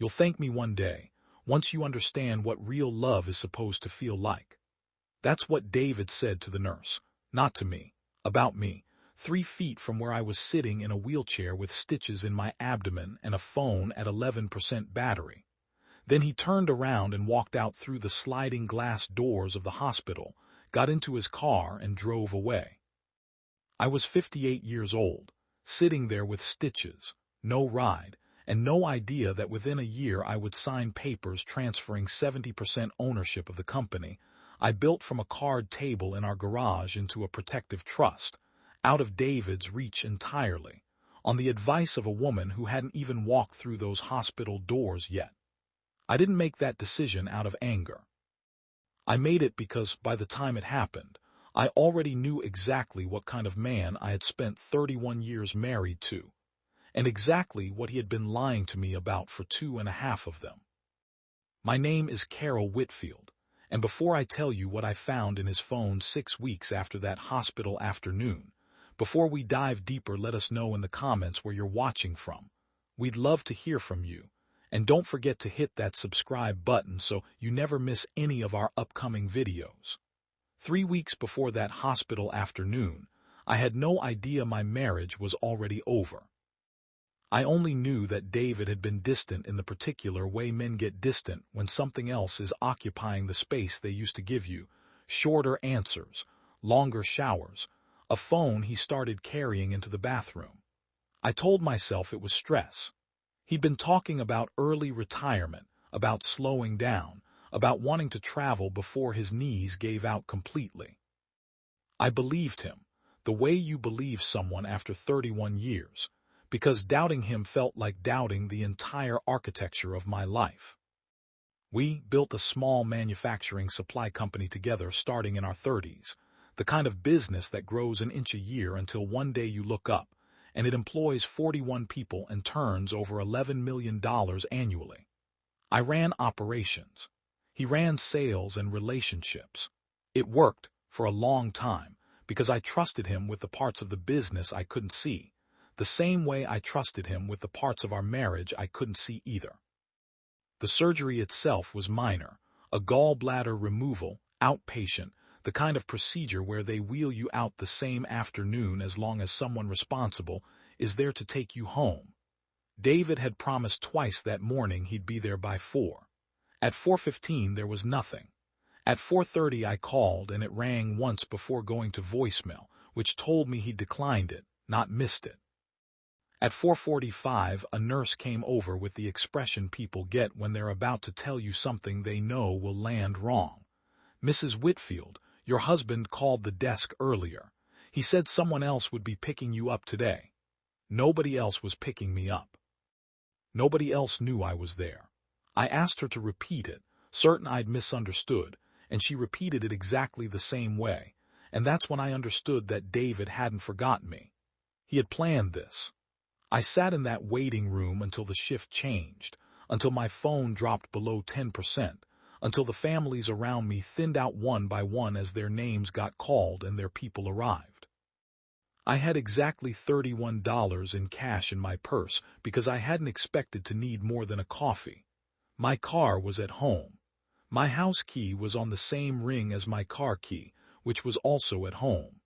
You'll thank me one day, once you understand what real love is supposed to feel like. That's what David said to the nurse, not to me, about me, 3 feet from where I was sitting in a wheelchair with stitches in my abdomen and a phone at 11% battery. Then he turned around and walked out through the sliding glass doors of the hospital, got into his car and drove away. I was 58 years old, sitting there with stitches, no ride, and no idea that within a year I would sign papers transferring 70% ownership of the company I built from a card table in our garage into a protective trust, out of David's reach entirely, on the advice of a woman who hadn't even walked through those hospital doors yet. I didn't make that decision out of anger. I made it because, by the time it happened, I already knew exactly what kind of man I had spent 31 years married to, and exactly what he had been lying to me about for 2.5 of them. My name is Carol Whitfield, and before I tell you what I found in his phone 6 weeks after that hospital afternoon, before we dive deeper, let us know in the comments where you're watching from. We'd love to hear from you. And don't forget to hit that subscribe button so you never miss any of our upcoming videos. 3 weeks before that hospital afternoon, I had no idea my marriage was already over. I only knew that David had been distant in the particular way men get distant when something else is occupying the space they used to give you: shorter answers, longer showers, a phone he started carrying into the bathroom. I told myself it was stress. He'd been talking about early retirement, about slowing down, about wanting to travel before his knees gave out completely. I believed him, the way you believe someone after 31 years, because doubting him felt like doubting the entire architecture of my life. We built a small manufacturing supply company together starting in our 30s, the kind of business that grows an inch a year until one day you look up, and it employs 41 people and turns over $11 million annually. I ran operations. He ran sales and relationships. It worked for a long time because I trusted him with the parts of the business I couldn't see, the same way I trusted him with the parts of our marriage I couldn't see either. The surgery itself was minor, a gallbladder removal, outpatient, the kind of procedure where they wheel you out the same afternoon as long as someone responsible is there to take you home. David had promised twice that morning he'd be there by 4. At 4:15 there was nothing. At 4:30 I called and it rang once before going to voicemail, which told me he declined it, not missed it. At 4:45 a nurse came over with the expression people get when they're about to tell you something they know will land wrong. "Mrs. Whitfield, your husband called the desk earlier. He said someone else would be picking you up today." Nobody else was picking me up. Nobody else knew I was there. I asked her to repeat it, certain I'd misunderstood, and she repeated it exactly the same way, and that's when I understood that David hadn't forgotten me. He had planned this. I sat in that waiting room until the shift changed, until my phone dropped below 10%, until the families around me thinned out one by one as their names got called and their people arrived. I had exactly $31 in cash in my purse because I hadn't expected to need more than a coffee. My car was at home. My house key was on the same ring as my car key, which was also at home.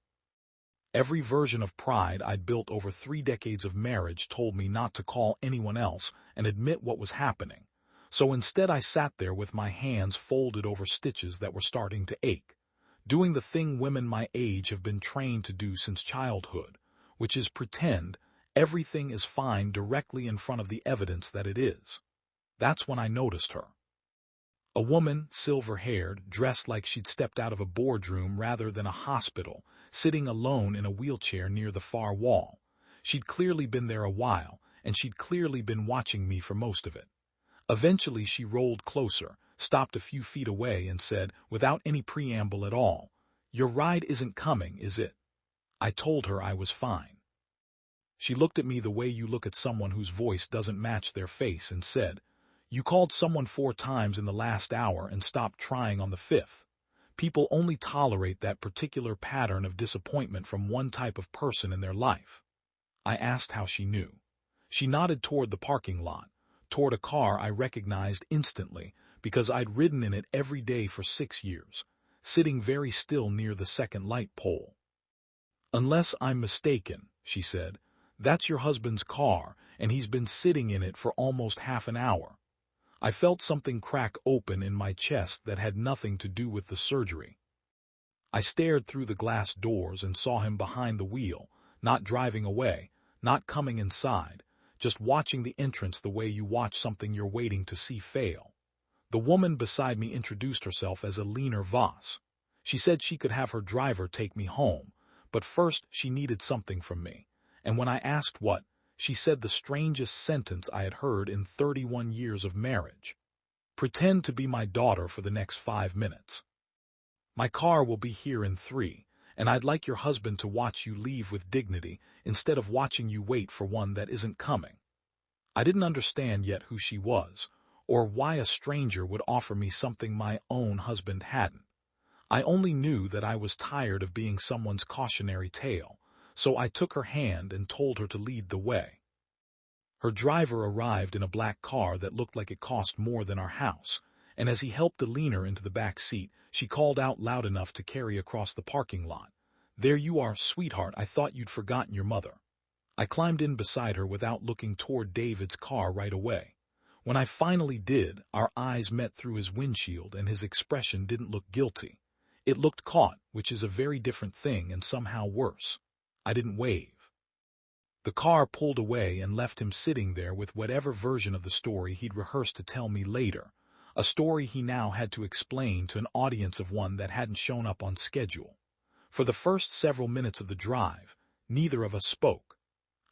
Every version of pride I'd built over 3 decades of marriage told me not to call anyone else and admit what was happening. So instead I sat there with my hands folded over stitches that were starting to ache, doing the thing women my age have been trained to do since childhood, which is pretend everything is fine directly in front of the evidence that it is. That's when I noticed her. A woman, silver-haired, dressed like she'd stepped out of a boardroom rather than a hospital, sitting alone in a wheelchair near the far wall. She'd clearly been there a while, and she'd clearly been watching me for most of it. Eventually she rolled closer, stopped a few feet away and said, without any preamble at all, "Your ride isn't coming, is it?" I told her I was fine. She looked at me the way you look at someone whose voice doesn't match their face and said, "You called someone 4 times in the last hour and stopped trying on the 5th. People only tolerate that particular pattern of disappointment from one type of person in their life." I asked how she knew. She nodded toward the parking lot, toward a car I recognized instantly because I'd ridden in it every day for 6 years, sitting very still near the second light pole. "Unless I'm mistaken," she said, "that's your husband's car, and he's been sitting in it for almost half an hour." I felt something crack open in my chest that had nothing to do with the surgery. I stared through the glass doors and saw him behind the wheel, not driving away, not coming inside, just watching the entrance the way you watch something you're waiting to see fail. The woman beside me introduced herself as Alina Voss. She said she could have her driver take me home, but first she needed something from me, and when I asked what, she said the strangest sentence I had heard in 31 years of marriage. "Pretend to be my daughter for the next 5 minutes. My car will be here in 3, and I'd like your husband to watch you leave with dignity instead of watching you wait for one that isn't coming." I didn't understand yet who she was, or why a stranger would offer me something my own husband hadn't. I only knew that I was tired of being someone's cautionary tale, so I took her hand and told her to lead the way. Her driver arrived in a black car that looked like it cost more than our house, and as he helped Alina into the back seat, she called out loud enough to carry across the parking lot, "There you are, sweetheart, I thought you'd forgotten your mother." I climbed in beside her without looking toward David's car right away. When I finally did, our eyes met through his windshield and his expression didn't look guilty. It looked caught, which is a very different thing and somehow worse. I didn't wave. The car pulled away and left him sitting there with whatever version of the story he'd rehearsed to tell me later, a story he now had to explain to an audience of one that hadn't shown up on schedule. For the first several minutes of the drive, neither of us spoke.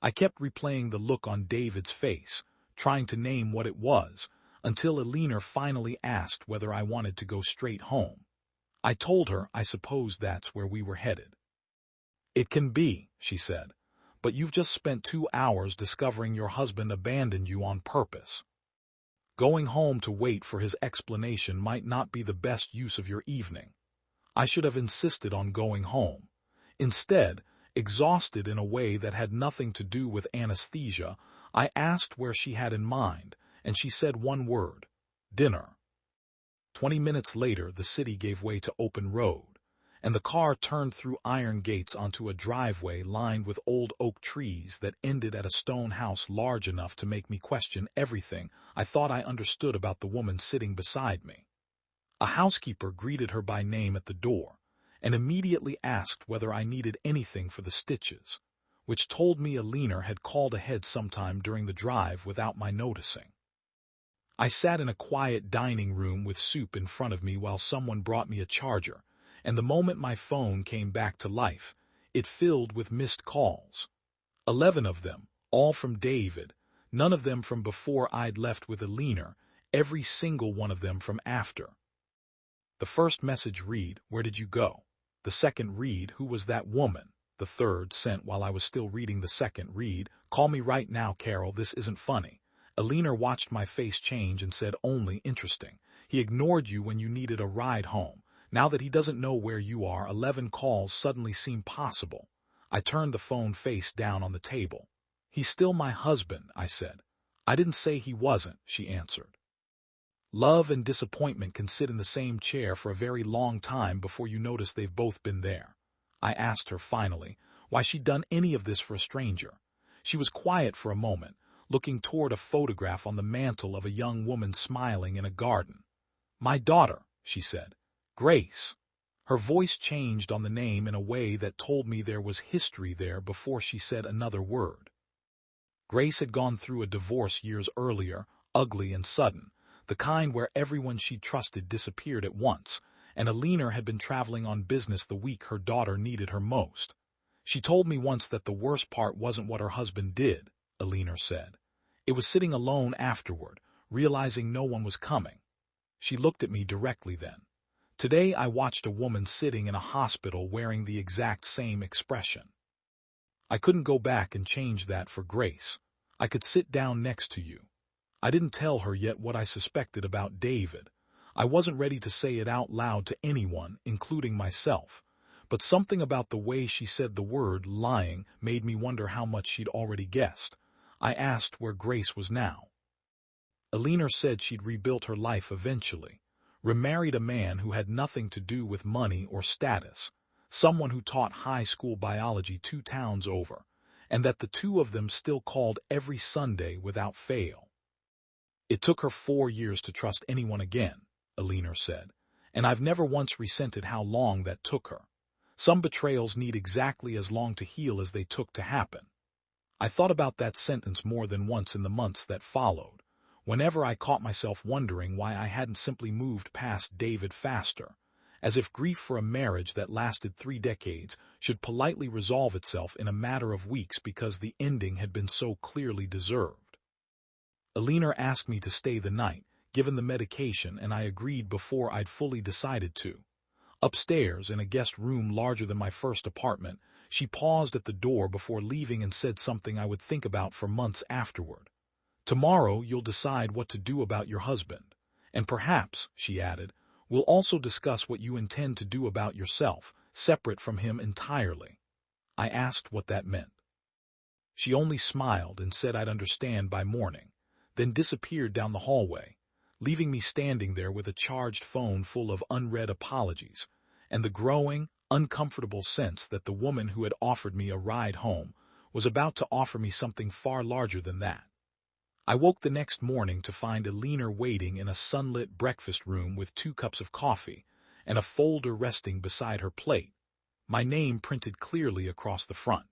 I kept replaying the look on David's face, trying to name what it was, until Alina finally asked whether I wanted to go straight home. I told her I suppose that's where we were headed. "It can be," she said, "but you've just spent 2 hours discovering your husband abandoned you on purpose. Going home to wait for his explanation might not be the best use of your evening." I should have insisted on going home. Instead, exhausted in a way that had nothing to do with anesthesia, I asked where she had in mind, and she said one word: dinner. 20 minutes later, the city gave way to open road, and the car turned through iron gates onto a driveway lined with old oak trees that ended at a stone house large enough to make me question everything I thought I understood about the woman sitting beside me. A housekeeper greeted her by name at the door, and immediately asked whether I needed anything for the stitches, which told me Alina had called ahead sometime during the drive without my noticing. I sat in a quiet dining room with soup in front of me while someone brought me a charger, and the moment my phone came back to life, it filled with missed calls. 11 of them, all from David, none of them from before I'd left with Alina, every single one of them from after. The first message read, "Where did you go?" The second read, "Who was that woman?" The third, sent while I was still reading the second, read, "Call me right now, Carol, this isn't funny." Alina watched my face change and said only, "Interesting. He ignored you when you needed a ride home. Now that he doesn't know where you are, 11 calls suddenly seem possible." I turned the phone face down on the table. "He's still my husband," I said. "I didn't say he wasn't," she answered. Love and disappointment can sit in the same chair for a very long time before you notice they've both been there. I asked her finally why she'd done any of this for a stranger. She was quiet for a moment, looking toward a photograph on the mantel of a young woman smiling in a garden. "My daughter," she said. "Grace." Her voice changed on the name in a way that told me there was history there before she said another word. Grace had gone through a divorce years earlier, ugly and sudden, the kind where everyone she trusted disappeared at once, and Alina had been traveling on business the week her daughter needed her most. "She told me once that the worst part wasn't what her husband did," Alina said. "It was sitting alone afterward, realizing no one was coming." She looked at me directly then. Today I watched a woman sitting in a hospital wearing the exact same expression. I couldn't go back and change that for Grace. I could sit down next to you. I didn't tell her yet what I suspected about David. I wasn't ready to say it out loud to anyone, including myself. But something about the way she said the word lying made me wonder how much she'd already guessed. I asked where Grace was now. Alina said she'd rebuilt her life eventually, remarried a man who had nothing to do with money or status, someone who taught high school biology 2 towns over, and that the two of them still called every Sunday without fail. It took her 4 years to trust anyone again, Alina said, and I've never once resented how long that took her. Some betrayals need exactly as long to heal as they took to happen. I thought about that sentence more than once in the months that followed, whenever I caught myself wondering why I hadn't simply moved past David faster, as if grief for a marriage that lasted 3 decades should politely resolve itself in a matter of weeks because the ending had been so clearly deserved. Alina asked me to stay the night, given the medication, and I agreed before I'd fully decided to. Upstairs, in a guest room larger than my first apartment, she paused at the door before leaving and said something I would think about for months afterward. "Tomorrow you'll decide what to do about your husband. And perhaps," she added, "we'll also discuss what you intend to do about yourself, separate from him entirely." I asked what that meant. She only smiled and said I'd understand by morning, then disappeared down the hallway, leaving me standing there with a charged phone full of unread apologies, and the growing, uncomfortable sense that the woman who had offered me a ride home was about to offer me something far larger than that. I woke the next morning to find Alina waiting in a sunlit breakfast room with 2 cups of coffee and a folder resting beside her plate, my name printed clearly across the front.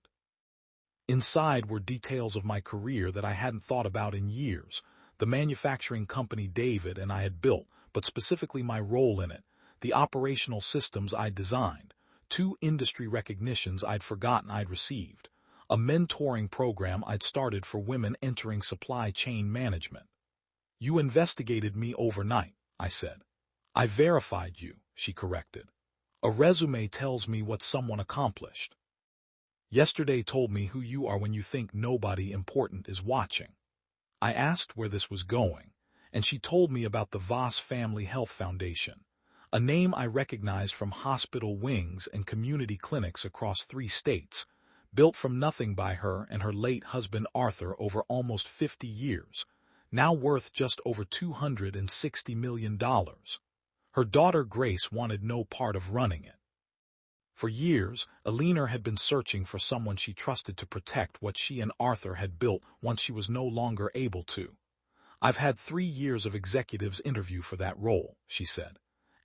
Inside were details of my career that I hadn't thought about in years, the manufacturing company David and I had built, but specifically my role in it, the operational systems I'd designed, 2 industry recognitions I'd forgotten I'd received, a mentoring program I'd started for women entering supply chain management. "You investigated me overnight," I said. "I verified you," she corrected. "A resume tells me what someone accomplished. Yesterday told me who you are when you think nobody important is watching." I asked where this was going, and she told me about the Voss Family Health Foundation, a name I recognized from hospital wings and community clinics across 3 states, built from nothing by her and her late husband Arthur over almost 50 years, now worth just over $260 million. Her daughter Grace wanted no part of running it. For years, Alina had been searching for someone she trusted to protect what she and Arthur had built once she was no longer able to. "I've had 3 years of executives interview for that role," she said.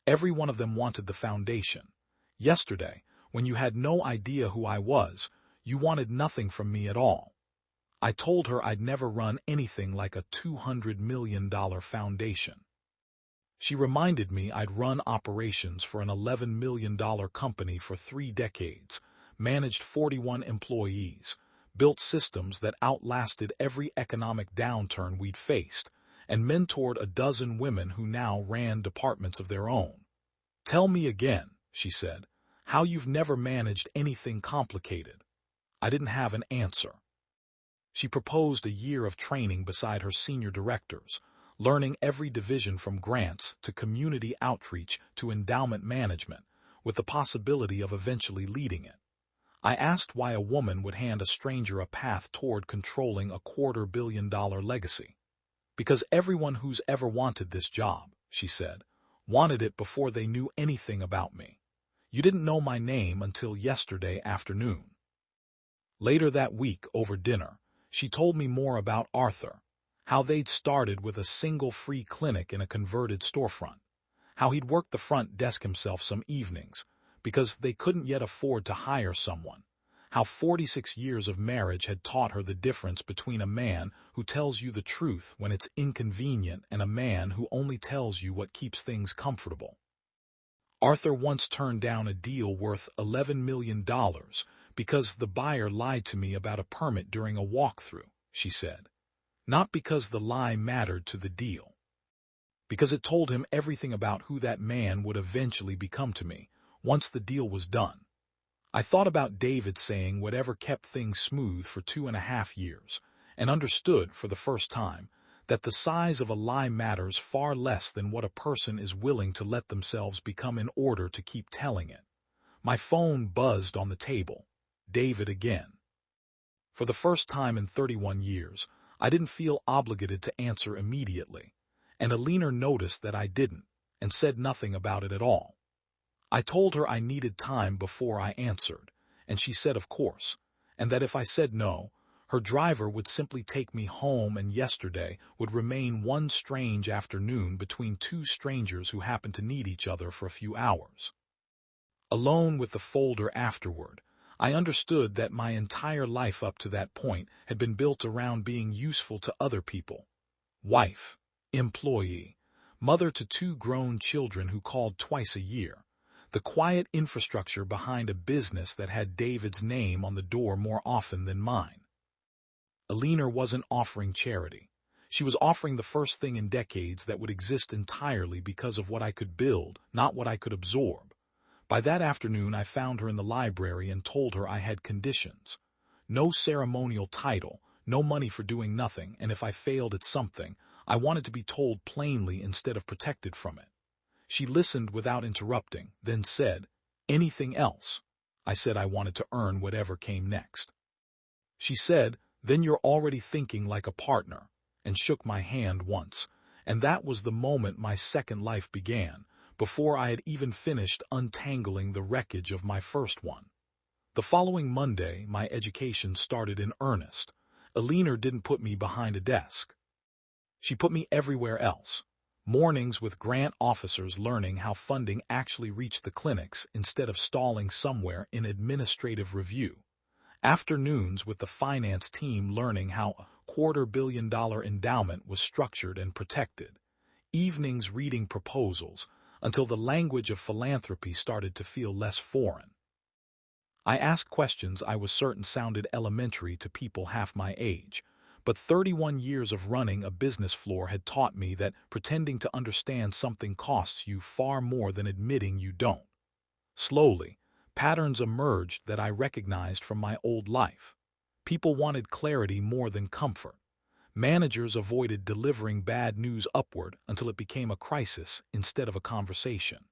"Every one of them wanted the foundation. Yesterday, when you had no idea who I was, you wanted nothing from me at all." I told her I'd never run anything like a $200 million foundation. She reminded me I'd run operations for an $11 million company for 3 decades, managed 41 employees, built systems that outlasted every economic downturn we'd faced, and mentored a dozen women who now ran departments of their own. "Tell me again," she said, "how you've never managed anything complicated." I didn't have an answer. She proposed a year of training beside her senior directors, learning every division from grants to community outreach to endowment management, with the possibility of eventually leading it. I asked why a woman would hand a stranger a path toward controlling a $250 million legacy. "Because everyone who's ever wanted this job," she said, "wanted it before they knew anything about me. You didn't know my name until yesterday afternoon." Later that week, over dinner, she told me more about Arthur, how they'd started with a single free clinic in a converted storefront, how he'd worked the front desk himself some evenings, because they couldn't yet afford to hire someone, how 46 years of marriage had taught her the difference between a man who tells you the truth when it's inconvenient and a man who only tells you what keeps things comfortable. Arthur once turned down a deal worth $11 million because the buyer lied to me about a permit during a walkthrough, she said. Not because the lie mattered to the deal. Because it told him everything about who that man would eventually become to me, once the deal was done. I thought about David saying whatever kept things smooth for 2.5 years, and understood, for the first time, that the size of a lie matters far less than what a person is willing to let themselves become in order to keep telling it. My phone buzzed on the table. David again. For the first time in 31 years, I didn't feel obligated to answer immediately, and Alina noticed that I didn't, and said nothing about it at all. I told her I needed time before I answered, and she said of course, and that if I said no, her driver would simply take me home and yesterday would remain one strange afternoon between two strangers who happened to need each other for a few hours. Alone with the folder afterward, I understood that my entire life up to that point had been built around being useful to other people. Wife, employee, mother to two grown children who called twice a year, the quiet infrastructure behind a business that had David's name on the door more often than mine. Alina wasn't offering charity. She was offering the first thing in decades that would exist entirely because of what I could build, not what I could absorb. By that afternoon, I found her in the library and told her I had conditions. No ceremonial title, no money for doing nothing, and if I failed at something, I wanted to be told plainly instead of protected from it. She listened without interrupting, then said, "Anything else?" I said I wanted to earn whatever came next. She said, "Then you're already thinking like a partner," and shook my hand once, and that was the moment my second life began, before I had even finished untangling the wreckage of my first one. The following Monday, my education started in earnest. Alina didn't put me behind a desk. She put me everywhere else. Mornings with grant officers learning how funding actually reached the clinics instead of stalling somewhere in administrative review. Afternoons with the finance team learning how a $250 million endowment was structured and protected. Evenings reading proposals until the language of philanthropy started to feel less foreign. I asked questions I was certain sounded elementary to people half my age, but 31 years of running a business floor had taught me that pretending to understand something costs you far more than admitting you don't. Slowly, patterns emerged that I recognized from my old life. People wanted clarity more than comfort. Managers avoided delivering bad news upward until it became a crisis instead of a conversation.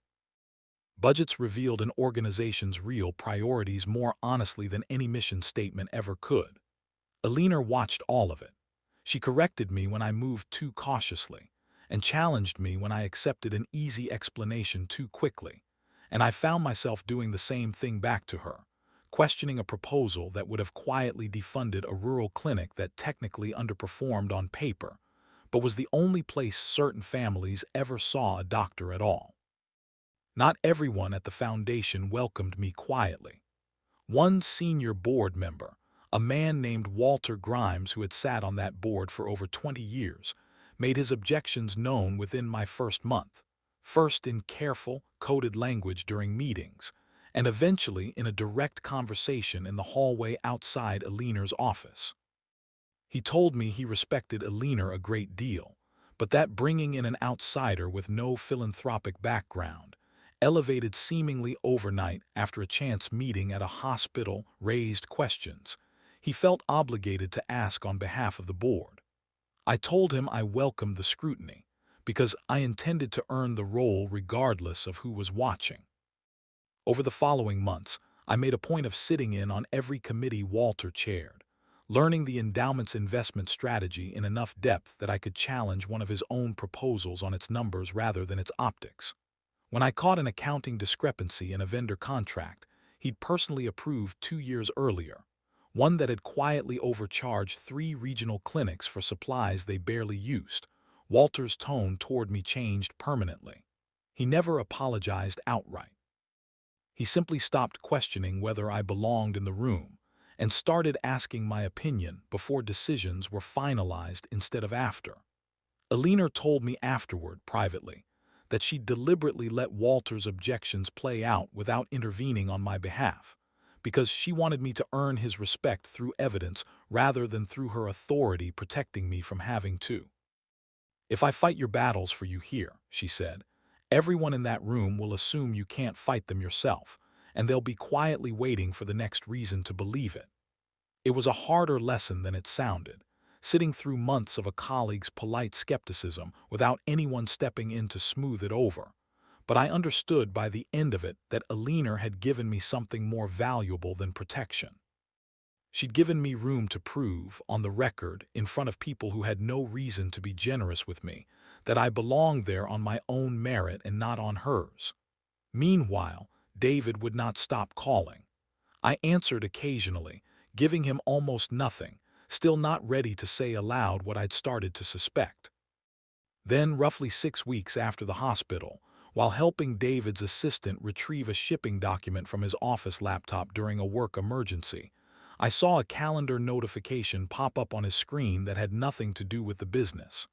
Budgets revealed an organization's real priorities more honestly than any mission statement ever could. Alina watched all of it. She corrected me when I moved too cautiously, and challenged me when I accepted an easy explanation too quickly. And I found myself doing the same thing back to her, questioning a proposal that would have quietly defunded a rural clinic that technically underperformed on paper, but was the only place certain families ever saw a doctor at all. Not everyone at the foundation welcomed me quietly. One senior board member, a man named Walter Grimes who had sat on that board for over 20 years, made his objections known within my first month, first in careful, coded language during meetings, and eventually in a direct conversation in the hallway outside Alina's office. He told me he respected Alina a great deal, but that bringing in an outsider with no philanthropic background, elevated seemingly overnight after a chance meeting at a hospital, raised questions he felt obligated to ask on behalf of the board. I told him I welcomed the scrutiny, because I intended to earn the role regardless of who was watching. Over the following months, I made a point of sitting in on every committee Walter chaired, learning the endowment's investment strategy in enough depth that I could challenge one of his own proposals on its numbers rather than its optics. When I caught an accounting discrepancy in a vendor contract he'd personally approved 2 years earlier, one that had quietly overcharged 3 regional clinics for supplies they barely used, Walter's tone toward me changed permanently. He never apologized outright. He simply stopped questioning whether I belonged in the room and started asking my opinion before decisions were finalized instead of after. Alina told me afterward, privately, that she deliberately let Walter's objections play out without intervening on my behalf, because she wanted me to earn his respect through evidence rather than through her authority protecting me from having to. "If I fight your battles for you here," she said, "everyone in that room will assume you can't fight them yourself, and they'll be quietly waiting for the next reason to believe it." It was a harder lesson than it sounded, sitting through months of a colleague's polite skepticism without anyone stepping in to smooth it over. But I understood by the end of it that Alina had given me something more valuable than protection. She'd given me room to prove, on the record, in front of people who had no reason to be generous with me, that I belonged there on my own merit and not on hers. Meanwhile, David would not stop calling. I answered occasionally, giving him almost nothing, still not ready to say aloud what I'd started to suspect. Then, roughly 6 weeks after the hospital, while helping David's assistant retrieve a shipping document from his office laptop during a work emergency, I saw a calendar notification pop up on his screen that had nothing to do with the business.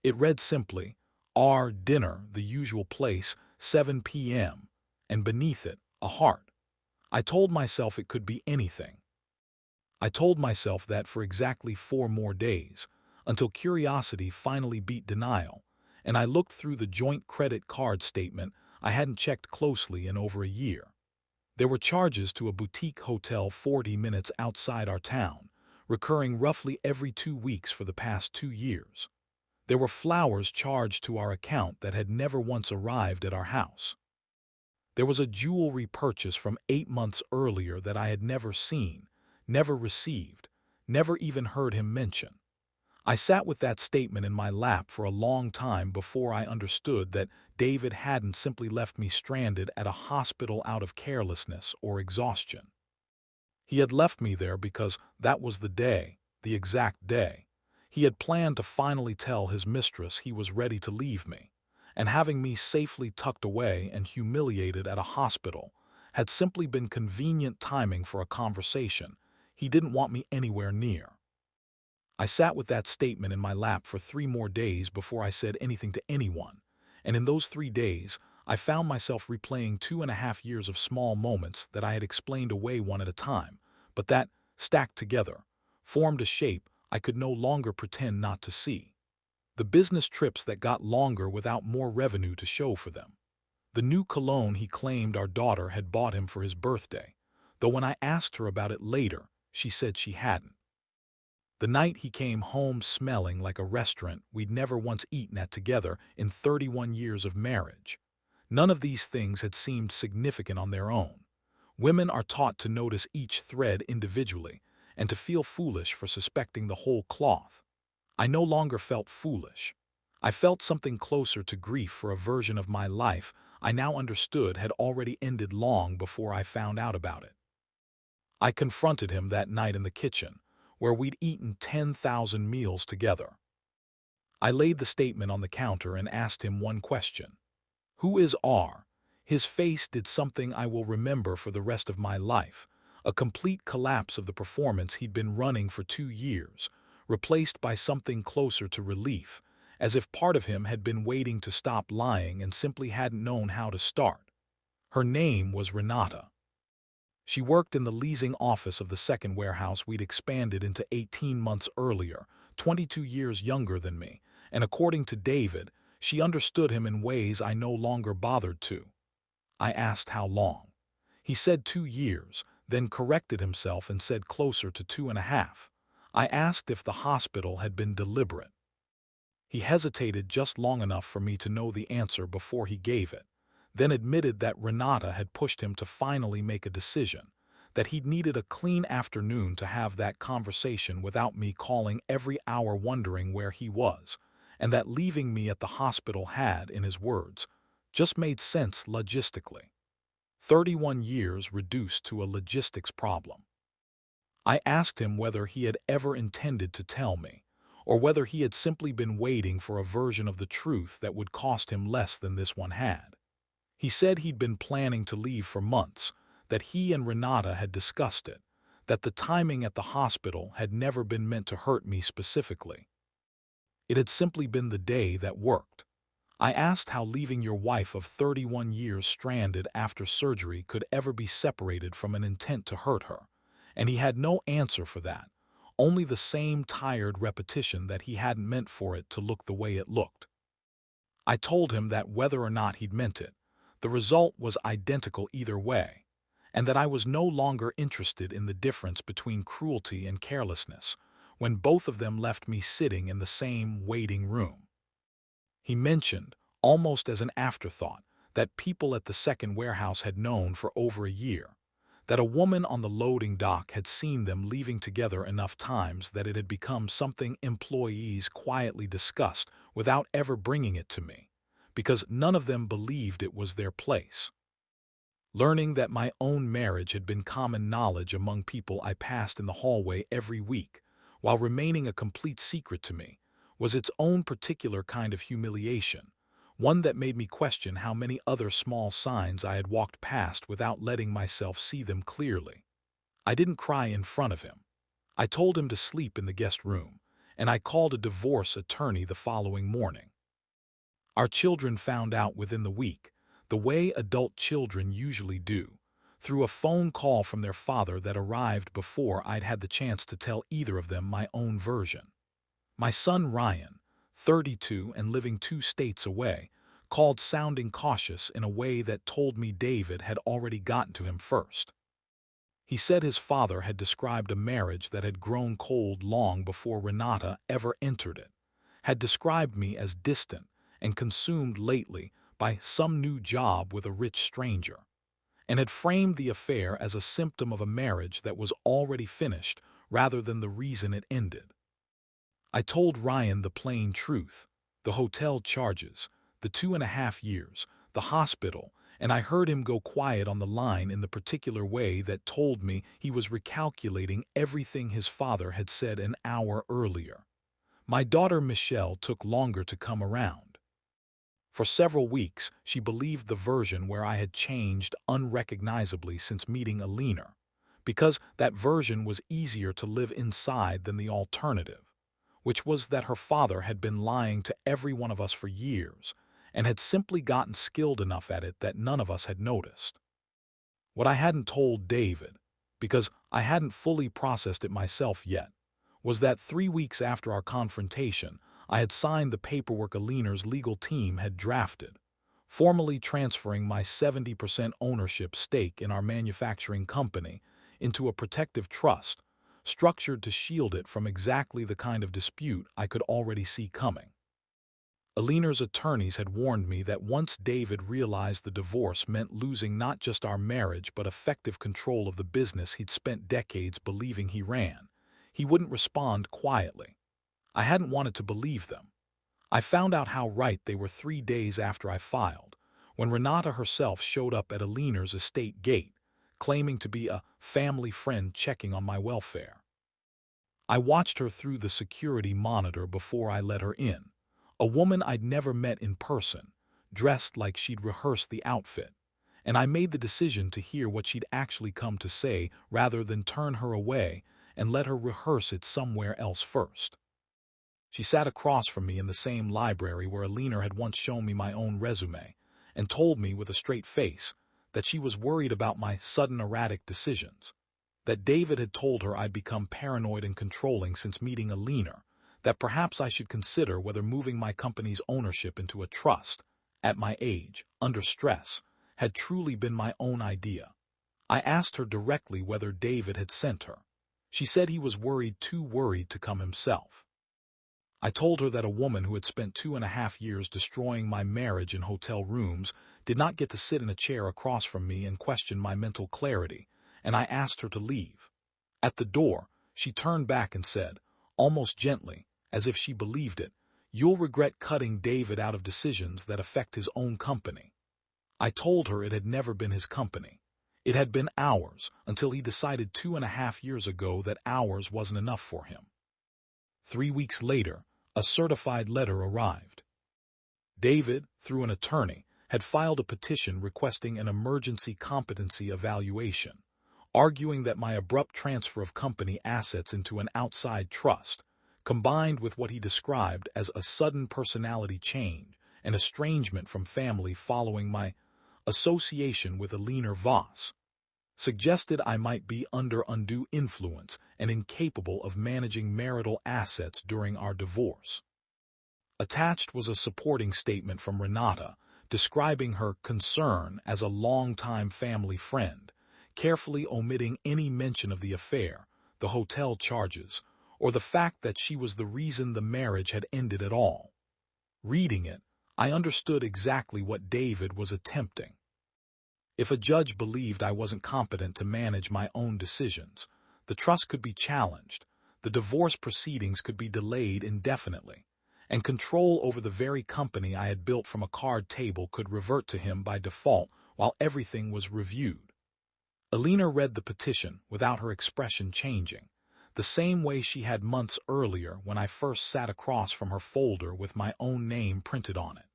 It read simply, "Our dinner, the usual place, 7 p.m., and beneath it, a heart. I told myself it could be anything. I told myself that for exactly 4 more days, until curiosity finally beat denial, and I looked through the joint credit card statement I hadn't checked closely in over a year. There were charges to a boutique hotel 40 minutes outside our town, recurring roughly every 2 weeks for the past 2 years. There were flowers charged to our account that had never once arrived at our house. There was a jewelry purchase from 8 months earlier that I had never seen, never received, never even heard him mention. I sat with that statement in my lap for a long time before I understood that David hadn't simply left me stranded at a hospital out of carelessness or exhaustion. He had left me there because that was the day, the exact day. He had planned to finally tell his mistress he was ready to leave me, and having me safely tucked away and humiliated at a hospital had simply been convenient timing for a conversation he didn't want me anywhere near. I sat with that statement in my lap for 3 more days before I said anything to anyone, and in those 3 days, I found myself replaying 2.5 years of small moments that I had explained away one at a time, but that, stacked together, formed a shape I could no longer pretend not to see. The business trips that got longer without more revenue to show for them. The new cologne he claimed our daughter had bought him for his birthday, though when I asked her about it later, she said she hadn't. The night he came home smelling like a restaurant we'd never once eaten at together in 31 years of marriage. None of these things had seemed significant on their own. Women are taught to notice each thread individually and to feel foolish for suspecting the whole cloth. I no longer felt foolish. I felt something closer to grief for a version of my life I now understood had already ended long before I found out about it. I confronted him that night in the kitchen, where we'd eaten 10,000 meals together. I laid the statement on the counter and asked him one question. Who is R? His face did something I will remember for the rest of my life, a complete collapse of the performance he'd been running for 2 years, replaced by something closer to relief, as if part of him had been waiting to stop lying and simply hadn't known how to start. Her name was Renata. She worked in the leasing office of the second warehouse we'd expanded into 18 months earlier, 22 years younger than me, and according to David, she understood him in ways I no longer bothered to. I asked how long. He said 2 years, then corrected himself and said closer to 2.5. I asked if the hospital had been deliberate. He hesitated just long enough for me to know the answer before he gave it, then admitted that Renata had pushed him to finally make a decision, that he'd needed a clean afternoon to have that conversation without me calling every hour wondering where he was, and that leaving me at the hospital had, in his words, just made sense logistically. 31 years reduced to a logistics problem. I asked him whether he had ever intended to tell me, or whether he had simply been waiting for a version of the truth that would cost him less than this one had. He said he'd been planning to leave for months, that he and Renata had discussed it, that the timing at the hospital had never been meant to hurt me specifically. It had simply been the day that worked. I asked how leaving your wife of 31 years stranded after surgery could ever be separated from an intent to hurt her, and he had no answer for that, only the same tired repetition that he hadn't meant for it to look the way it looked. I told him that whether or not he'd meant it, the result was identical either way, and that I was no longer interested in the difference between cruelty and carelessness when both of them left me sitting in the same waiting room. He mentioned, almost as an afterthought, that people at the second warehouse had known for over a year, that a woman on the loading dock had seen them leaving together enough times that it had become something employees quietly discussed without ever bringing it to me, because none of them believed it was their place. Learning that my own marriage had been common knowledge among people I passed in the hallway every week, while remaining a complete secret to me, was its own particular kind of humiliation, one that made me question how many other small signs I had walked past without letting myself see them clearly. I didn't cry in front of him. I told him to sleep in the guest room, and I called a divorce attorney the following morning. Our children found out within the week, the way adult children usually do, through a phone call from their father that arrived before I'd had the chance to tell either of them my own version. My son Ryan, 32 and living 2 states away, called sounding cautious in a way that told me David had already gotten to him first. He said his father had described a marriage that had grown cold long before Renata ever entered it, had described me as distant and consumed lately by some new job with a rich stranger, and had framed the affair as a symptom of a marriage that was already finished rather than the reason it ended. I told Ryan the plain truth, the hotel charges, the 2.5 years, the hospital, and I heard him go quiet on the line in the particular way that told me he was recalculating everything his father had said an hour earlier. My daughter Michelle took longer to come around. For several weeks, she believed the version where I had changed unrecognizably since meeting Alina, because that version was easier to live inside than the alternative, which was that her father had been lying to every one of us for years and had simply gotten skilled enough at it that none of us had noticed. What I hadn't told David, because I hadn't fully processed it myself yet, was that 3 weeks after our confrontation, I had signed the paperwork Alina's legal team had drafted, formally transferring my 70% ownership stake in our manufacturing company into a protective trust, structured to shield it from exactly the kind of dispute I could already see coming. Alina's attorneys had warned me that once David realized the divorce meant losing not just our marriage but effective control of the business he'd spent decades believing he ran, he wouldn't respond quietly. I hadn't wanted to believe them. I found out how right they were 3 days after I filed, when Renata herself showed up at Alina's estate gate, claiming to be a family friend checking on my welfare. I watched her through the security monitor before I let her in, a woman I'd never met in person, dressed like she'd rehearsed the outfit, and I made the decision to hear what she'd actually come to say rather than turn her away and let her rehearse it somewhere else first. She sat across from me in the same library where Alina had once shown me my own resume, and told me with a straight face that she was worried about my sudden erratic decisions, that David had told her I'd become paranoid and controlling since meeting Alina, that perhaps I should consider whether moving my company's ownership into a trust, at my age, under stress, had truly been my own idea. I asked her directly whether David had sent her. She said he was too worried to come himself. I told her that a woman who had spent 2.5 years destroying my marriage in hotel rooms did not get to sit in a chair across from me and question my mental clarity, and I asked her to leave. At the door, she turned back and said, almost gently, as if she believed it, "You'll regret cutting David out of decisions that affect his own company." I told her it had never been his company. It had been ours until he decided 2.5 years ago that ours wasn't enough for him. 3 weeks later, a certified letter arrived. David, through an attorney, had filed a petition requesting an emergency competency evaluation, arguing that my abrupt transfer of company assets into an outside trust, combined with what he described as a sudden personality change and estrangement from family following my association with Alina Voss, suggested I might be under undue influence and incapable of managing marital assets during our divorce. Attached was a supporting statement from Renata, describing her concern as a longtime family friend, carefully omitting any mention of the affair, the hotel charges, or the fact that she was the reason the marriage had ended at all. Reading it, I understood exactly what David was attempting. If a judge believed I wasn't competent to manage my own decisions, the trust could be challenged, the divorce proceedings could be delayed indefinitely, and control over the very company I had built from a card table could revert to him by default while everything was reviewed. Alina read the petition without her expression changing, the same way she had months earlier when I first sat across from her folder with my own name printed on it.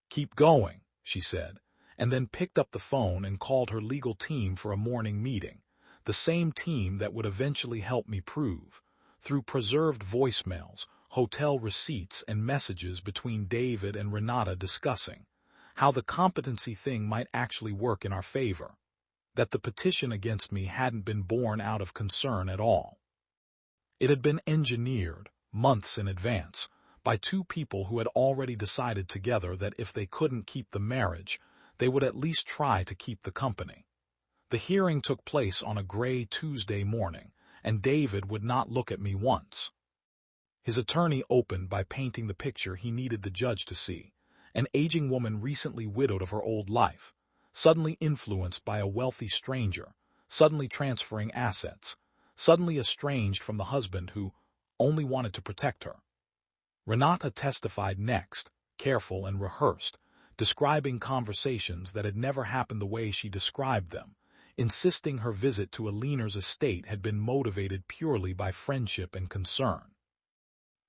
"Keep going," she said, and then picked up the phone and called her legal team for a morning meeting, the same team that would eventually help me prove, through preserved voicemails, hotel receipts, and messages between David and Renata discussing how the competency thing might actually work in our favor, that the petition against me hadn't been born out of concern at all. It had been engineered, months in advance, by two people who had already decided together that if they couldn't keep the marriage, they would at least try to keep the company. The hearing took place on a gray Tuesday morning, and David would not look at me once. His attorney opened by painting the picture he needed the judge to see, an aging woman recently widowed of her old life, suddenly influenced by a wealthy stranger, suddenly transferring assets, suddenly estranged from the husband who only wanted to protect her. Renata testified next, careful and rehearsed, describing conversations that had never happened the way she described them, insisting her visit to Alina's estate had been motivated purely by friendship and concern.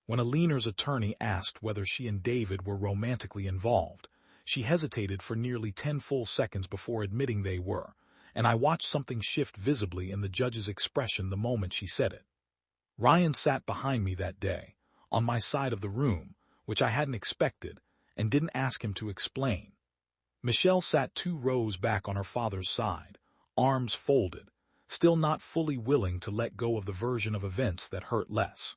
When Alina's attorney asked whether she and David were romantically involved, she hesitated for nearly 10 full seconds before admitting they were, and I watched something shift visibly in the judge's expression the moment she said it. Ryan sat behind me that day, on my side of the room, which I hadn't expected, and didn't ask him to explain. Michelle sat 2 rows back on her father's side, arms folded, still not fully willing to let go of the version of events that hurt less.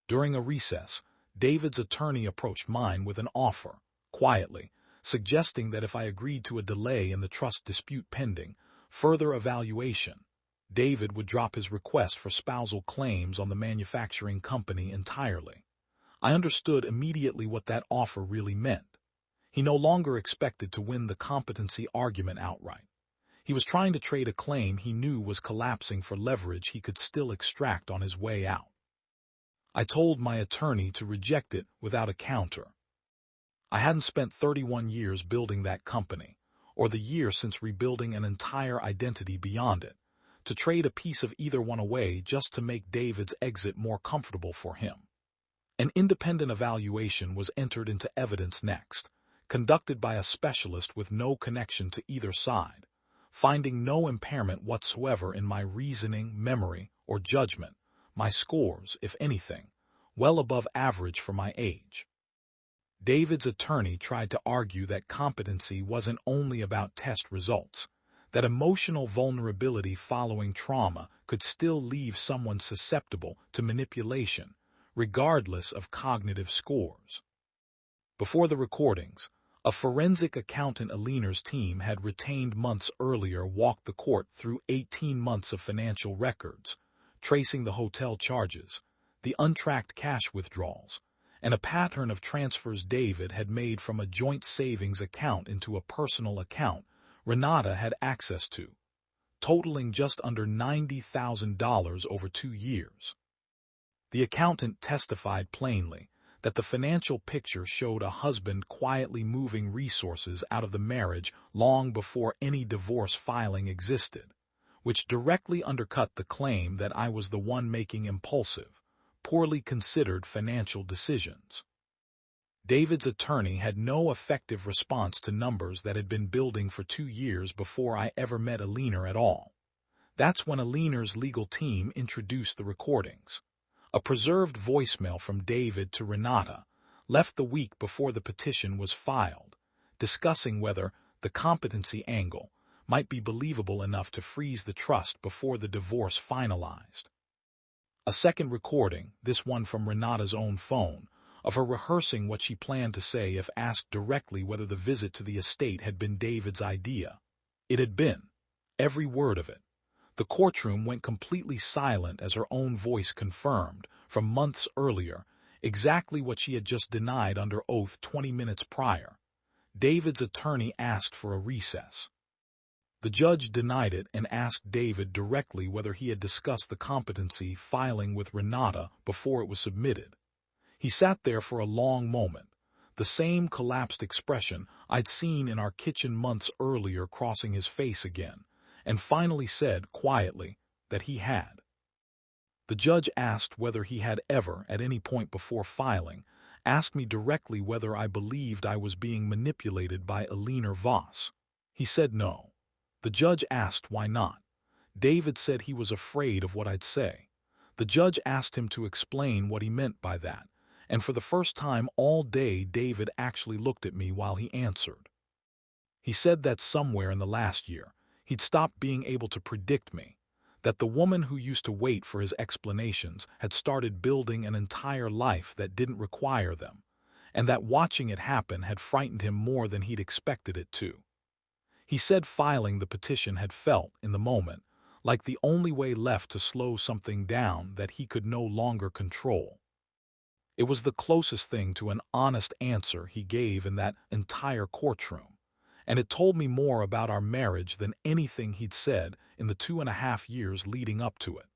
During a recess, David's attorney approached mine with an offer, quietly, suggesting that if I agreed to a delay in the trust dispute pending further evaluation, David would drop his request for spousal claims on the manufacturing company entirely. I understood immediately what that offer really meant. He no longer expected to win the competency argument outright. He was trying to trade a claim he knew was collapsing for leverage he could still extract on his way out. I told my attorney to reject it without a counter. I hadn't spent 31 years building that company, or the year since rebuilding an entire identity beyond it, to trade a piece of either one away just to make David's exit more comfortable for him. An independent evaluation was entered into evidence next, conducted by a specialist with no connection to either side, finding no impairment whatsoever in my reasoning, memory, or judgment, my scores, if anything, well above average for my age. David's attorney tried to argue that competency wasn't only about test results, that emotional vulnerability following trauma could still leave someone susceptible to manipulation, regardless of cognitive scores. Before the recordings, a forensic accountant Alina's team had retained months earlier walked the court through 18 months of financial records, tracing the hotel charges, the untracked cash withdrawals, and a pattern of transfers David had made from a joint savings account into a personal account Renata had access to, totaling just under $90,000 over 2 years. The accountant testified plainly that the financial picture showed a husband quietly moving resources out of the marriage long before any divorce filing existed, which directly undercut the claim that I was the one making impulsive, poorly considered financial decisions. David's attorney had no effective response to numbers that had been building for 2 years before I ever met Alina at all. That's when Alina's legal team introduced the recordings. A preserved voicemail from David to Renata, left the week before the petition was filed, discussing whether the competency angle might be believable enough to freeze the trust before the divorce finalized. A second recording, this one from Renata's own phone, of her rehearsing what she planned to say if asked directly whether the visit to the estate had been David's idea. It had been. Every word of it. The courtroom went completely silent as her own voice confirmed, from months earlier, exactly what she had just denied under oath 20 minutes prior. David's attorney asked for a recess. The judge denied it and asked David directly whether he had discussed the competency filing with Renata before it was submitted. He sat there for a long moment, the same collapsed expression I'd seen in our kitchen months earlier crossing his face again, and finally said quietly that he had. The judge asked whether he had ever, at any point before filing, asked me directly whether I believed I was being manipulated by Alina Voss. He said no. The judge asked why not. David said he was afraid of what I'd say. The judge asked him to explain what he meant by that, and for the first time all day David actually looked at me while he answered. He said that somewhere in the last year, he'd stopped being able to predict me, that the woman who used to wait for his explanations had started building an entire life that didn't require them, and that watching it happen had frightened him more than he'd expected it to. He said filing the petition had felt, in the moment, like the only way left to slow something down that he could no longer control. It was the closest thing to an honest answer he gave in that entire courtroom, and it told me more about our marriage than anything he'd said in the 2.5 years leading up to it.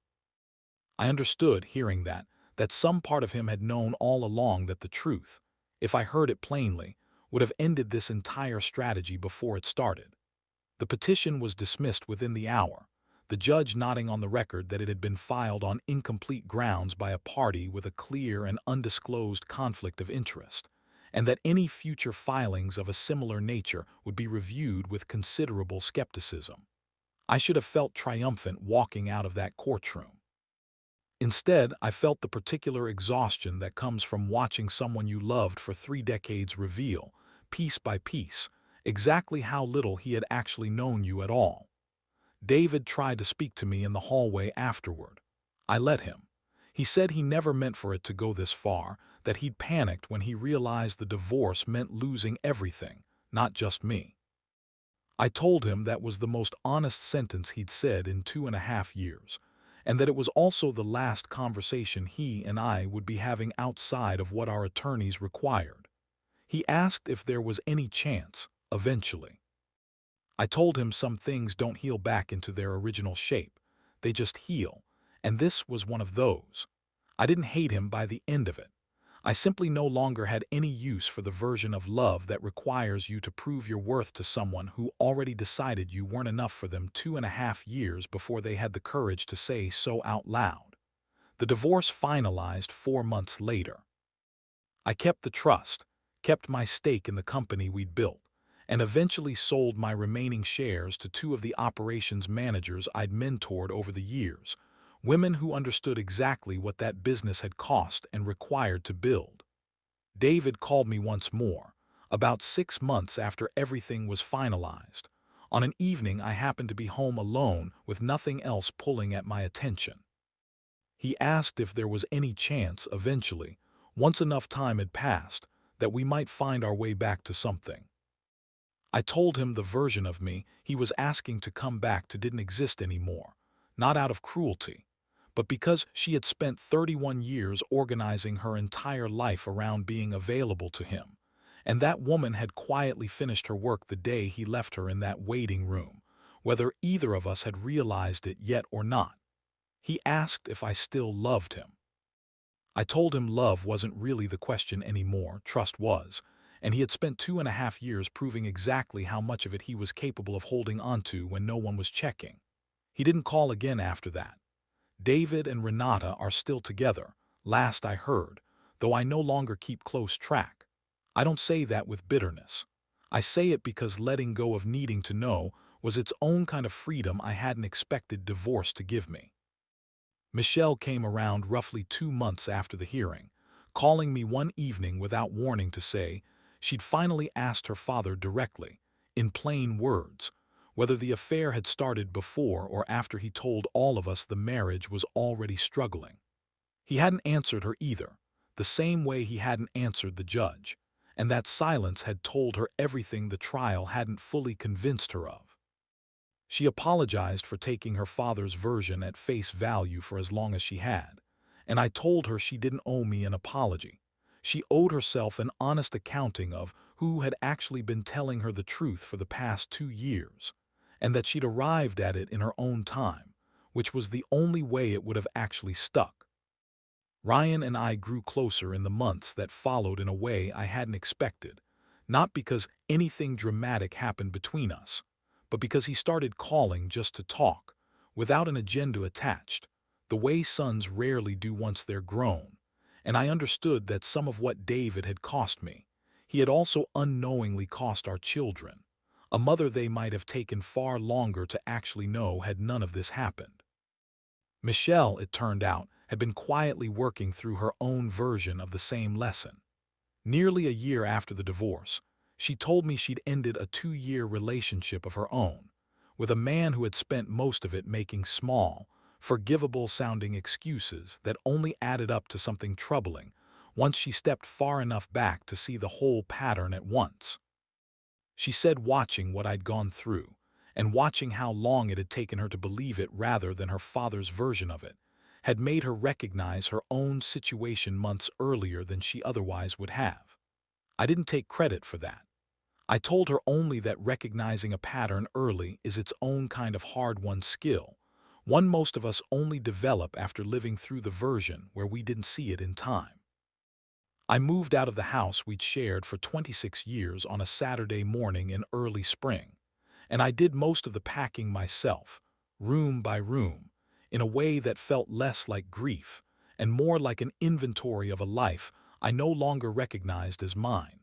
I understood, hearing that some part of him had known all along that the truth, if I heard it plainly, would have ended this entire strategy before it started. The petition was dismissed within the hour, the judge nodding on the record that it had been filed on incomplete grounds by a party with a clear and undisclosed conflict of interest, and that any future filings of a similar nature would be reviewed with considerable skepticism. I should have felt triumphant walking out of that courtroom. Instead, I felt the particular exhaustion that comes from watching someone you loved for 3 decades reveal, piece by piece, exactly how little he had actually known you at all. David tried to speak to me in the hallway afterward. I let him. He said he never meant for it to go this far, that he'd panicked when he realized the divorce meant losing everything, not just me. I told him that was the most honest sentence he'd said in 2.5 years, and that it was also the last conversation he and I would be having outside of what our attorneys required. He asked if there was any chance, eventually. I told him some things don't heal back into their original shape, they just heal, and this was one of those. I didn't hate him by the end of it. I simply no longer had any use for the version of love that requires you to prove your worth to someone who already decided you weren't enough for them 2.5 years before they had the courage to say so out loud. The divorce finalized 4 months later. I kept the trust, kept my stake in the company we'd built, and eventually sold my remaining shares to 2 of the operations managers I'd mentored over the years, women who understood exactly what that business had cost and required to build. David called me once more, about 6 months after everything was finalized. On an evening I happened to be home alone with nothing else pulling at my attention. He asked if there was any chance, eventually, once enough time had passed, that we might find our way back to something. I told him the version of me he was asking to come back to didn't exist anymore, not out of cruelty, but because she had spent 31 years organizing her entire life around being available to him, and that woman had quietly finished her work the day he left her in that waiting room, whether either of us had realized it yet or not. He asked if I still loved him. I told him love wasn't really the question anymore, trust was, and he had spent 2.5 years proving exactly how much of it he was capable of holding onto when no one was checking. He didn't call again after that. David and Renata are still together, last I heard, though I no longer keep close track. I don't say that with bitterness. I say it because letting go of needing to know was its own kind of freedom I hadn't expected divorce to give me. Michelle came around roughly 2 months after the hearing, calling me one evening without warning to say she'd finally asked her father directly, in plain words, whether the affair had started before or after he told all of us the marriage was already struggling. He hadn't answered her either, the same way he hadn't answered the judge, and that silence had told her everything the trial hadn't fully convinced her of. She apologized for taking her father's version at face value for as long as she had, and I told her she didn't owe me an apology. She owed herself an honest accounting of who had actually been telling her the truth for the past 2 years, and that she'd arrived at it in her own time, which was the only way it would have actually stuck. Ryan and I grew closer in the months that followed in a way I hadn't expected, not because anything dramatic happened between us, but because he started calling just to talk, without an agenda attached, the way sons rarely do once they're grown, and I understood that some of what David had cost me, he had also unknowingly cost our children, a mother they might have taken far longer to actually know had none of this happened. Michelle, it turned out, had been quietly working through her own version of the same lesson. Nearly a year after the divorce, she told me she'd ended a 2-year relationship of her own, with a man who had spent most of it making small, forgivable-sounding excuses that only added up to something troubling once she stepped far enough back to see the whole pattern at once. She said watching what I'd gone through, and watching how long it had taken her to believe it rather than her father's version of it, had made her recognize her own situation months earlier than she otherwise would have. I didn't take credit for that. I told her only that recognizing a pattern early is its own kind of hard-won skill, one most of us only develop after living through the version where we didn't see it in time. I moved out of the house we'd shared for 26 years on a Saturday morning in early spring, and I did most of the packing myself, room by room, in a way that felt less like grief and more like an inventory of a life I no longer recognized as mine.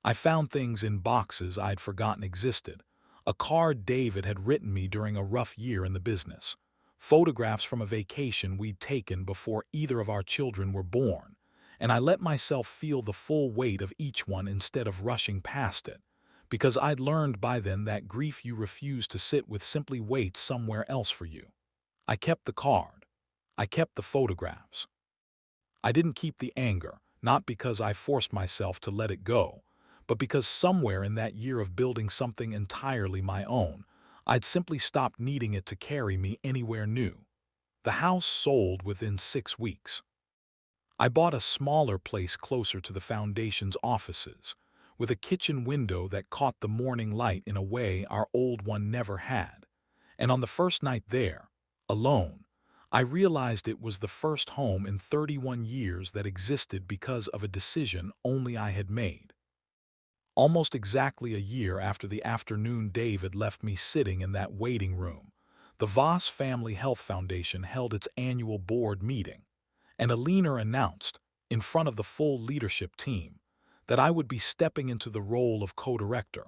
I found things in boxes I'd forgotten existed, a card David had written me during a rough year in the business, photographs from a vacation we'd taken before either of our children were born, and I let myself feel the full weight of each one instead of rushing past it, because I'd learned by then that grief you refuse to sit with simply waits somewhere else for you. I kept the card. I kept the photographs. I didn't keep the anger, not because I forced myself to let it go, but because somewhere in that year of building something entirely my own, I'd simply stopped needing it to carry me anywhere new. The house sold within 6 weeks. I bought a smaller place closer to the foundation's offices, with a kitchen window that caught the morning light in a way our old one never had. And on the first night there, alone, I realized it was the first home in 31 years that existed because of a decision only I had made. Almost exactly a year after the afternoon David left me sitting in that waiting room, the Voss Family Health Foundation held its annual board meeting, and a leaner announced, in front of the full leadership team, that I would be stepping into the role of co-director,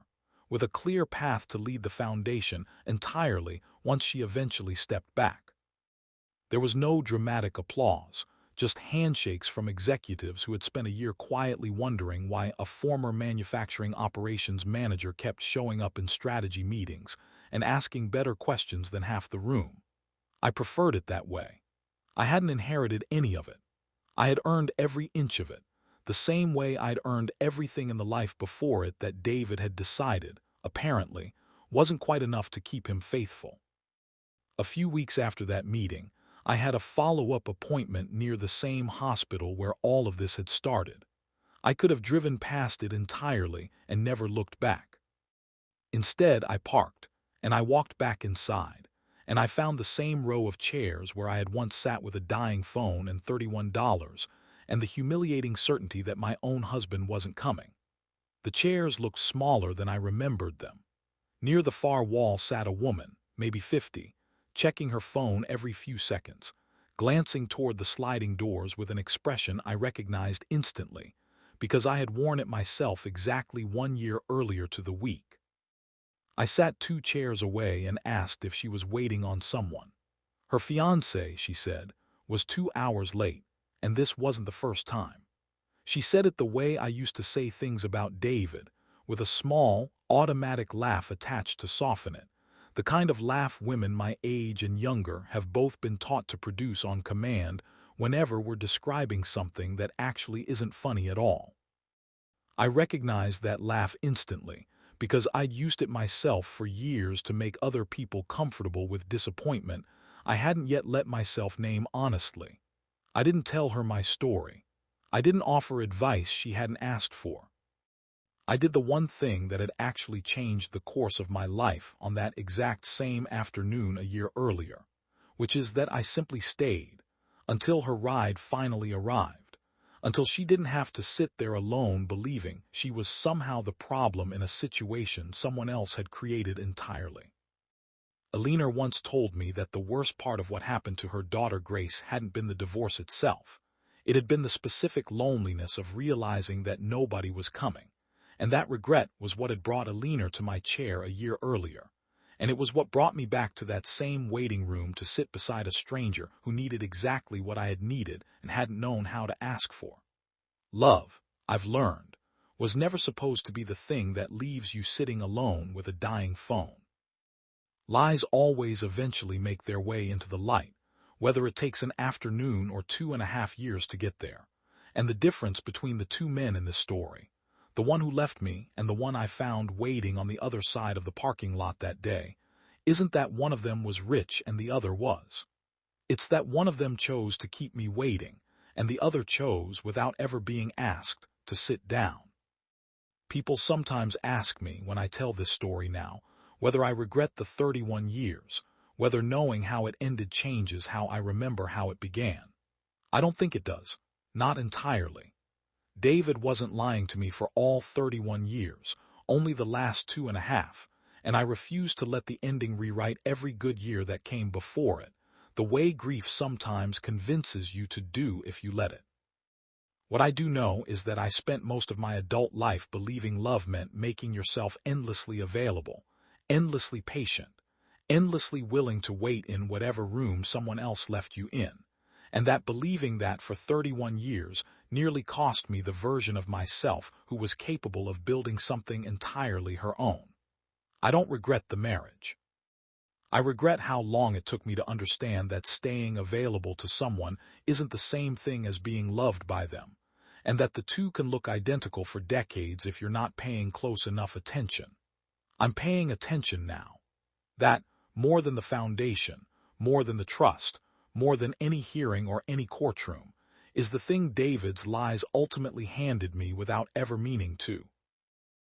with a clear path to lead the foundation entirely once she eventually stepped back. There was no dramatic applause, just handshakes from executives who had spent a year quietly wondering why a former manufacturing operations manager kept showing up in strategy meetings and asking better questions than half the room. I preferred it that way. I hadn't inherited any of it. I had earned every inch of it, the same way I'd earned everything in the life before it that David had decided, apparently, wasn't quite enough to keep him faithful. A few weeks after that meeting, I had a follow-up appointment near the same hospital where all of this had started. I could have driven past it entirely and never looked back. Instead, I parked, and I walked back inside, and I found the same row of chairs where I had once sat with a dying phone and $31, and the humiliating certainty that my own husband wasn't coming. The chairs looked smaller than I remembered them. Near the far wall sat a woman, maybe 50, checking her phone every few seconds, glancing toward the sliding doors with an expression I recognized instantly, because I had worn it myself exactly 1 year earlier to the week. I sat 2 chairs away and asked if she was waiting on someone. Her fiancé, she said, was 2 hours late, and this wasn't the first time. She said it the way I used to say things about David, with a small, automatic laugh attached to soften it, the kind of laugh women my age and younger have both been taught to produce on command whenever we're describing something that actually isn't funny at all. I recognized that laugh instantly, because I'd used it myself for years to make other people comfortable with disappointment I hadn't yet let myself name honestly. I didn't tell her my story. I didn't offer advice she hadn't asked for. I did the one thing that had actually changed the course of my life on that exact same afternoon a year earlier, which is that I simply stayed until her ride finally arrived, until she didn't have to sit there alone believing she was somehow the problem in a situation someone else had created entirely. Alina once told me that the worst part of what happened to her daughter Grace hadn't been the divorce itself. It had been the specific loneliness of realizing that nobody was coming, and that regret was what had brought Alina to my chair a year earlier, and it was what brought me back to that same waiting room to sit beside a stranger who needed exactly what I had needed and hadn't known how to ask for. Love, I've learned, was never supposed to be the thing that leaves you sitting alone with a dying phone. Lies always eventually make their way into the light, whether it takes an afternoon or 2.5 years to get there. And the difference between the two men in this story, the one who left me and the one I found waiting on the other side of the parking lot that day, isn't that one of them was rich and the other was. It's that one of them chose to keep me waiting, and the other chose, without ever being asked, to sit down. People sometimes ask me when I tell this story now, whether I regret the 31 years, whether knowing how it ended changes how I remember how it began. I don't think it does. Not entirely. David wasn't lying to me for all 31 years, only the last 2.5, and I refuse to let the ending rewrite every good year that came before it, the way grief sometimes convinces you to do if you let it. What I do know is that I spent most of my adult life believing love meant making yourself endlessly available, endlessly patient, endlessly willing to wait in whatever room someone else left you in, and that believing that for 31 years nearly cost me the version of myself who was capable of building something entirely her own. I don't regret the marriage. I regret how long it took me to understand that staying available to someone isn't the same thing as being loved by them, and that the two can look identical for decades if you're not paying close enough attention. I'm paying attention now. That, more than the foundation, more than the trust, more than any hearing or any courtroom, is the thing David's lies ultimately handed me without ever meaning to.